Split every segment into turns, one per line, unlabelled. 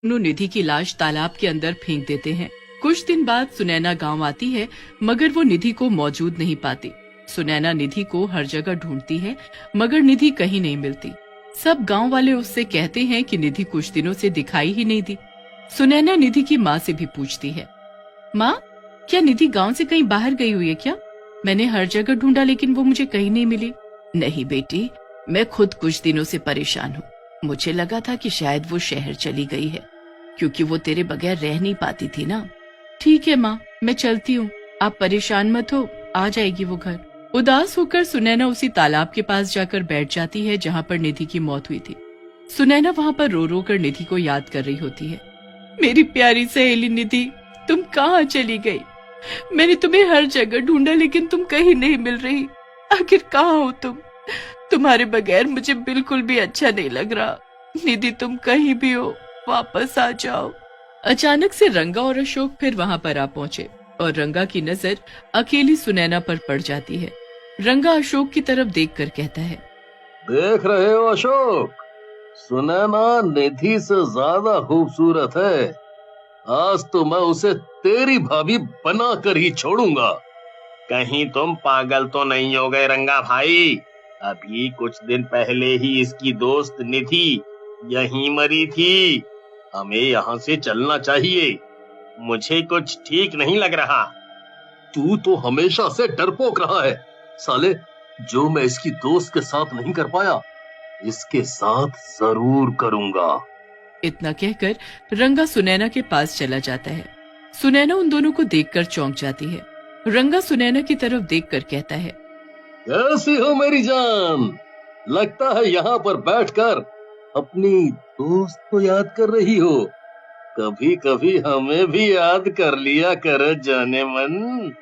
दोनों निधि की लाश तालाब के अंदर फेंक देते हैं। कुछ दिन बाद सुनैना गांव आती है, मगर वो निधि को मौजूद नहीं पाती। सुनैना निधि को हर जगह ढूंढती है, मगर निधि कहीं नहीं मिलती। सब गांव वाले उससे कहते हैं कि निधि कुछ दिनों से दिखाई ही नहीं दी। सुनैना निधि की माँ से भी पूछती है, माँ, क्या निधि गांव से कहीं बाहर गई हुई है क्या? मैंने हर जगह ढूंढा लेकिन वो मुझे कहीं नहीं मिली। नहीं बेटी, मैं खुद कुछ दिनों से परेशान हूँ। मुझे लगा था कि शायद वो शहर चली गई है, क्योंकि वो तेरे बगैर रह नहीं पाती थी ना। ठीक है माँ, मैं चलती हूँ, आप परेशान मत हो, आ जाएगी वो घर। उदास होकर सुनैना उसी तालाब के पास जाकर बैठ जाती है जहाँ पर निधि की मौत हुई थी। सुनैना वहाँ पर रो रो कर निधि को याद कर रही होती है। मेरी प्यारी सहेली निधि, तुम कहाँ चली गई? मैंने तुम्हें हर जगह ढूंढा लेकिन तुम कहीं नहीं मिल रही। आखिर कहाँ हो तुम? तुम्हारे बगैर मुझे बिल्कुल भी अच्छा नहीं लग रहा। निधि, तुम कहीं भी हो, वापस आ जाओ। अचानक से रंगा और अशोक फिर वहाँ पर आ पहुँचे और रंगा की नजर अकेली सुनैना पर पड़ जाती है। रंगा अशोक की तरफ देखकर कहता है,
देख रहे हो अशोक, सुनैना निधि से ज्यादा खूबसूरत है। आज तो मैं उसे तेरी भाभी बना कर ही छोड़ूंगा।
कहीं तुम पागल तो नहीं हो गए रंगा भाई? अभी कुछ दिन पहले ही इसकी दोस्त निधि यहीं मरी थी। हमें यहाँ से चलना चाहिए। मुझे कुछ ठीक नहीं लग रहा।
तू तो हमेशा से डरपोक रहा है साले। जो मैं इसकी दोस्त के साथ नहीं कर पाया, इसके साथ जरूर करूंगा।
इतना कहकर रंगा सुनैना के पास चला जाता है। सुनैना उन दोनों को देखकर चौंक जाती है। रंगा सुनैना की तरफ देखकर कहता है,
कैसी हो मेरी जान? लगता है यहाँ पर बैठकर अपनी दोस्त को याद कर रही हो। कभी कभी हमें भी याद कर लिया कर जाने मन।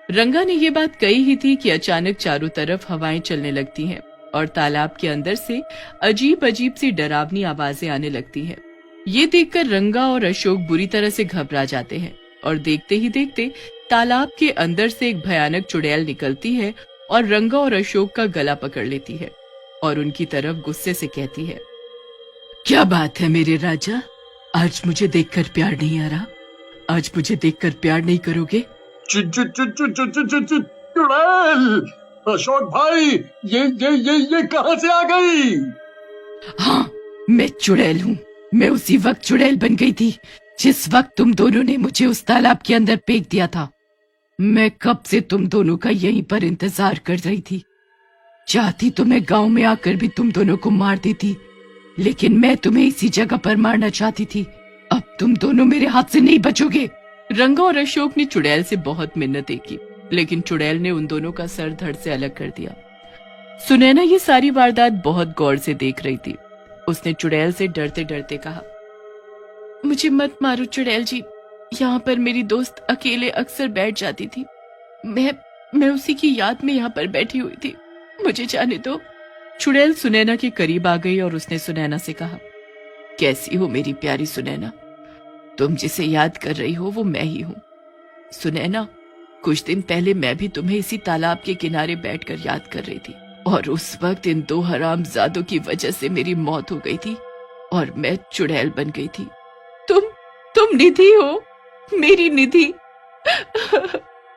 रंगा ने ये बात कही ही थी कि अचानक चारों तरफ हवाएं चलने लगती हैं और तालाब के अंदर से अजीब अजीब सी डरावनी आवाजें आने लगती हैं। ये देखकर रंगा और अशोक बुरी तरह से घबरा जाते हैं और देखते ही देखते तालाब के अंदर से एक भयानक चुड़ैल निकलती है और रंगा और अशोक का गला पकड़ लेती है और उनकी तरफ गुस्से से कहती है, क्या बात है मेरे राजा, आज मुझे देखकर प्यार नहीं आ रहा? आज मुझे देखकर प्यार नहीं करोगे?
चुड़ैल! अशोक भाई, ये कहां से आ गई?
हाँ, मैं चुड़ैल हूँ। मैं उसी वक्त चुड़ैल बन गई थी जिस वक्त तुम दोनों ने मुझे उस तालाब के अंदर फेंक दिया था। मैं कब से तुम दोनों का यहीं पर इंतजार कर रही थी। चाहती तो मैं गांव में आकर भी तुम दोनों को मार देती, लेकिन मैं तुम्हें इसी जगह पर मारना चाहती थी। अब तुम दोनों मेरे हाथ से नहीं बचोगे। रंगा और अशोक ने चुड़ैल से बहुत मिन्नतें की, लेकिन चुड़ैल ने उन दोनों का सर धड़ से अलग कर दिया। सुनैना ये सारी वारदात बहुत गौर से देख रही थी। उसने चुड़ैल से डरते डरते कहा, मुझे मत मारो चुड़ैल जी, यहाँ पर मेरी दोस्त अकेले अक्सर बैठ जाती थी। मैं उसी की याद में यहाँ पर बैठी हुई थी, मुझे जाने दो। चुड़ैल सुनैना के करीब आ गई और उसने सुनैना से कहा, कैसी हो मेरी प्यारी सुनैना? तुम जिसे याद कर रही हो वो मैं ही हूँ। सुनैना, कुछ दिन पहले मैं भी तुम्हें इसी तालाब के किनारे बैठकर याद कर रही थी और उस वक्त इन दो हरामजादों की वजह से मेरी मौत हो गई थी और मैं चुड़ैल बन गई थी। तुम निधि हो, मेरी निधि।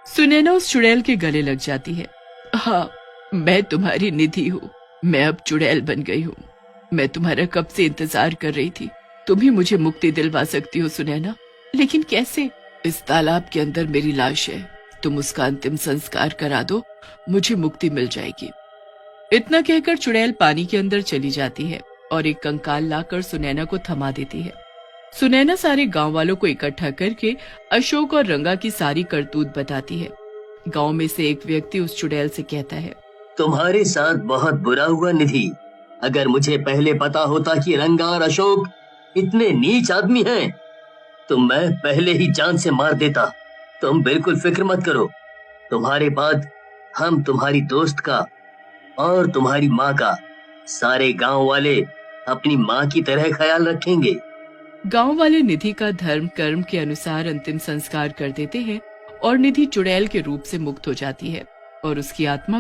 सुनैना उस चुड़ैल के गले लग जाती है। हाँ, मैं तुम्हारी निधि हूँ। मैं अब चुड़ैल बन गई हूँ। मैं तुम्हारा कब से इंतजार कर रही थी। तुम ही मुझे मुक्ति दिलवा सकती हो सुनैना, लेकिन कैसे? इस तालाब के अंदर मेरी लाश है, तुम उसका अंतिम संस्कार करा दो, मुझे मुक्ति मिल जाएगी। इतना कहकर चुड़ैल पानी के अंदर चली जाती है और एक कंकाल लाकर सुनैना को थमा देती है। सुनैना सारे गांव वालों को इकट्ठा करके अशोक और रंगा की सारी करतूत बताती है। गांव में से एक व्यक्ति उस चुड़ैल से कहता है,
तुम्हारे साथ बहुत बुरा हुआ निधि। अगर मुझे पहले पता होता कि रंगा और अशोक इतने नीच आदमी हैं, तो मैं पहले ही जान से मार देता। तुम बिल्कुल फिक्र मत करो, तुम्हारे बाद हम तुम्हारी दोस्त का और तुम्हारी माँ का, सारे गांव वाले अपनी माँ की तरह ख्याल रखेंगे।
गांव वाले निधि का धर्म कर्म के अनुसार अंतिम संस्कार कर देते हैं और निधि चुड़ैल के रूप से मुक्त हो जाती है और उसकी आत्मा